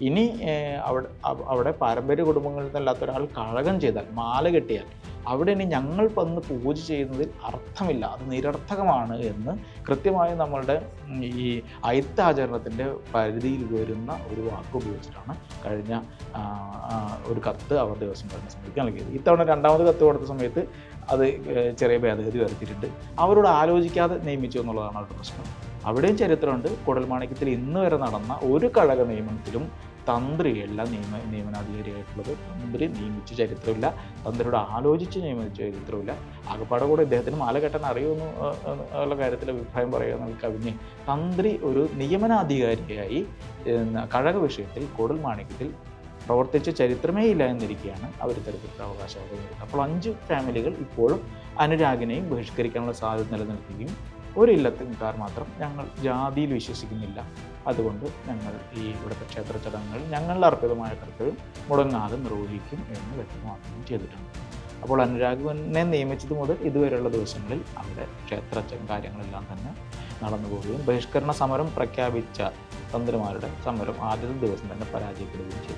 ഇനി അവിടെ പാരമ്പര്യ കുടുംബങ്ങളിൽ നിന്നല്ലാത്ത ഒരാൾ കഴകം ചെയ്താൽ, മാല കെട്ടിയാൽ, അവിടെ ഇനി ഞങ്ങൾ വന്ന് പൂജ ചെയ്യുന്നതിൽ അർത്ഥമില്ല, അത് നിരർത്ഥകമാണ് എന്ന് കൃത്യമായി നമ്മളുടെ ഈ അയിത്താചരണത്തിൻ്റെ പരിധിയിൽ വരുന്ന ഒരു വാക്ക് ഉപയോഗിച്ചിട്ടാണ് കഴിഞ്ഞ ഒരു കത്ത് അവർ ദേവസ്വം ഭരണ സമിതിക്ക് നൽകിയത്. ഇത്തവണ രണ്ടാമത് കത്ത് കൊടുത്ത സമയത്ത് അത് ചെറിയ ഭേദഗതി വരുത്തിയിട്ടുണ്ട്. അവരോട് ആലോചിക്കാതെ നിയമിച്ചു എന്നുള്ളതാണ് അവരുടെ പ്രശ്നം. അവിടെയും ചരിത്രമുണ്ട്. കൂടൽമാണിക്യത്തിൽ ഇന്ന് വരെ നടന്ന ഒരു കഴക നിയമനത്തിലും തന്ത്രിയല്ല നിയമനാധികാരിയായിട്ടുള്ളത്. തന്ത്രി നിയമിച്ച ചരിത്രമില്ല, തന്ത്രിയോട് ആലോചിച്ച് നിയമിച്ച ചരിത്രമില്ല. ആകപ്പാടെ കൂടെ ഇദ്ദേഹത്തിന് മാല കെട്ടാൻ അറിയുമെന്ന് ഉള്ള കാര്യത്തിൽ അഭിപ്രായം പറയുന്ന കവിഞ്ഞ് തന്ത്രി ഒരു നിയമനാധികാരിയായി കഴക വിഷയത്തിൽ കൂടൽമാണിക്യത്തിൽ പ്രവർത്തിച്ച ചരിത്രമേ ഇല്ല എന്നിരിക്കുകയാണ് അവർ ഇത്തരത്തിലുള്ള അവകാശവാദം നേരിടുന്നത്. അപ്പോൾ 5 ഫാമിലികൾ ഇപ്പോഴും അനുരാഗിനെയും ബഹിഷ്കരിക്കാനുള്ള സാധ്യത നിലനിൽക്കുകയും ഒരു ഇല്ലത്തുകാർ മാത്രം ഞങ്ങൾ ജാതിയിൽ വിശ്വസിക്കുന്നില്ല, അതുകൊണ്ട് ഞങ്ങൾ ഈ ഇവിടുത്തെ ക്ഷേത്ര ചടങ്ങുകൾ ഞങ്ങളുടെ അർപ്പിതമായ കർത്തവ്യം മുടങ്ങാതെ നിർവഹിക്കും എന്ന് വ്യക്തമാക്കുകയും ചെയ്തിട്ടുണ്ട്. അപ്പോൾ അനുരാഗിനെ നിയമിച്ചത് മുതൽ ഇതുവരെയുള്ള ദിവസങ്ങളിൽ അവിടെ ക്ഷേത്ര കാര്യങ്ങളെല്ലാം തന്നെ നടന്നു പോവുകയും ബഹിഷ്കരണ സമരം പ്രഖ്യാപിച്ച തന്ത്രിമാരുടെ സമരം ആദ്യത്തെ ദിവസം തന്നെ പരാജയപ്പെടുകയും ചെയ്തു.